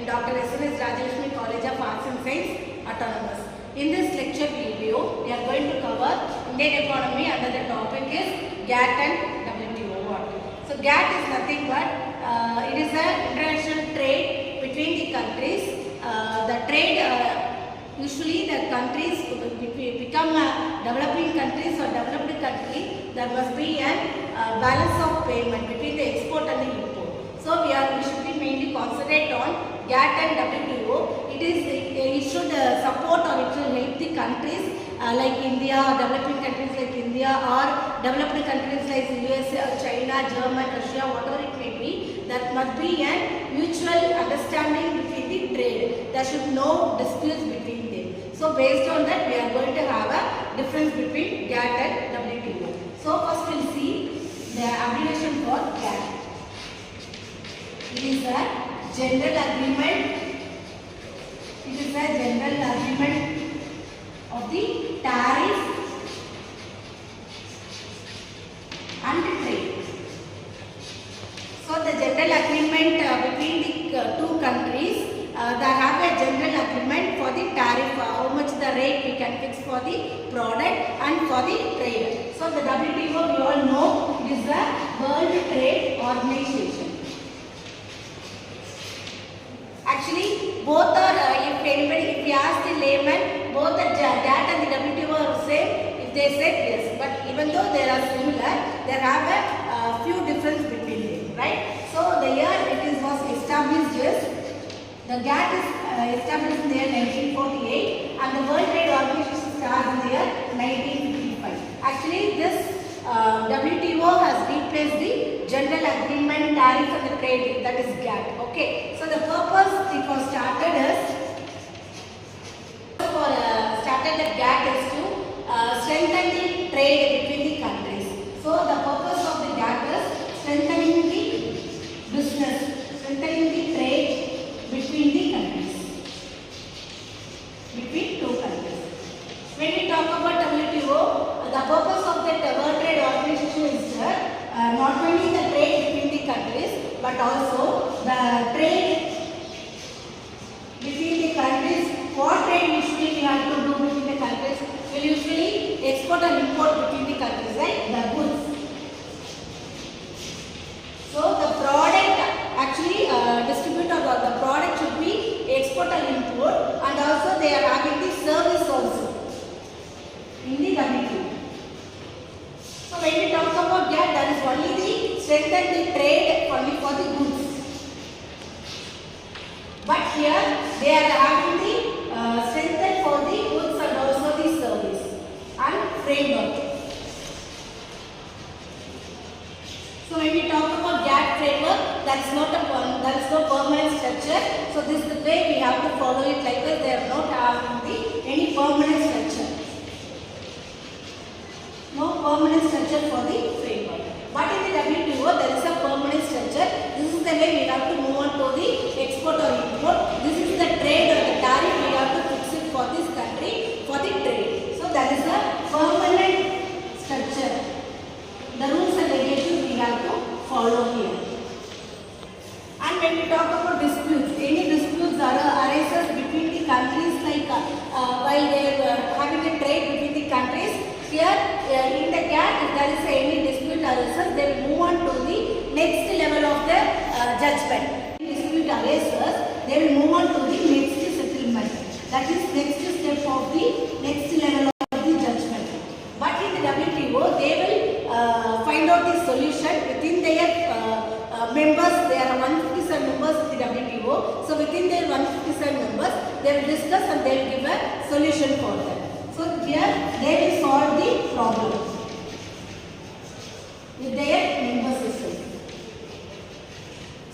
Dr. SNS College of Arts and Science, Autonomous. In this lecture video, we are going to cover Indian economy under the topic is GATT and WTO. So GATT is nothing but it is an international trade between the countries. The trade usually the countries become developing countries or developed country. There must be a balance of payment between the export and the import. So we should be mainly concentrate on GATT and WTO. It should support or it will help the countries like India, developing countries like India, or developed countries like USA, or China, Germany, Russia, whatever it may be. That must be a mutual understanding between the trade. There should no disputes between them. So based on that, we are going to have a difference between GATT and WTO. So first we will see the abbreviation for GATT. It is a general agreement. It is a general agreement of the tariff and trade. So the general agreement between the two countries, they have a general agreement for the tariff, how much the rate we can fix for the product and for the trade. So the WTO, we all know, it is the World Trade Organization. Actually, both are, if you ask the layman, both the GATT and the WTO are same, if they say yes. But even though they are similar, there have a few difference between them, right? So the year it was established is, the GATT is established in the year 1948 and the World Trade Organization started in the year 1955. Actually, this WTO has replaced the General Agreement Tariff and the Trade, that is GATT. Okay, so the purpose it was started at GATT is to strengthen the trade between the countries. So the purpose of the GATT is strengthening the business, strengthening the trade between the countries, between two countries. When we talk about WTO, the purpose of the World Trade Organization is not only the trade between the countries, but also the trade between the countries. What trade usually we have to do between the countries? We usually export and import between the countries, right? The goods. So the product actually distributed, or the product should be export and import, and also they are having the service also in the WTO. So when we talk about GATT, that is only the strengthen the trade only for the goods. But here they are having the strengthen for the goods and also the service and framework. So when we talk about GATT framework, there is no permanent structure. So this is the way we have to follow it like this. They are not having any permanent structure. No permanent structure for the framework. But in the WTO, there is a permanent structure. This is the way we have to move on to the export or import. This is the trade or the tariff we have to fix it for this country for the trade. So that is a permanent structure. The rules and regulations we have to follow here. And when we talk about disputes, any disputes arises between the countries, like while they are having a trade between the countries. Here in the GATT, if there is any dispute arises, they will move on to the next level of the judgment. If dispute arises, they will move on to the next settlement. That is next step of the next level of the judgment. But in the WTO, they will find out the solution within their members. There are 157 members in the WTO. So within their 157 members, they will discuss and they will give a solution for them. So here they will solve the problem with their member system.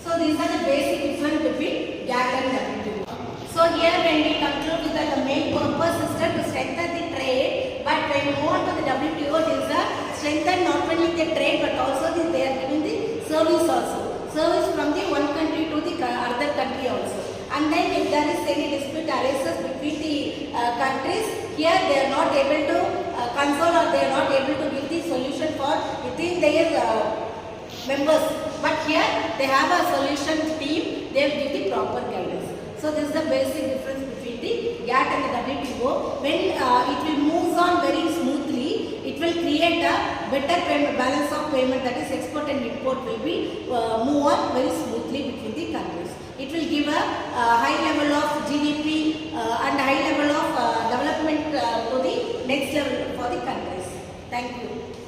So these are the basic difference between GATT and WTO. So here when we conclude that the main purpose is to strengthen the trade, but when we move on to the WTO, there is a strengthen not only the trade but also they are giving the service also. Service from the one country to the other country also. And then if there is any dispute arises between the countries, here they are not able to console or they are not able to give the solution for within their members. But here they have a solution team, they will give the proper guidance. basic difference between the GATT and the WTO. When it will move on very smoothly, it will create a better payment, balance of payment, that is export and import will be move on very smoothly between the countries. It will give a high level of GDP and high level of development to the next level for the countries. Thank you.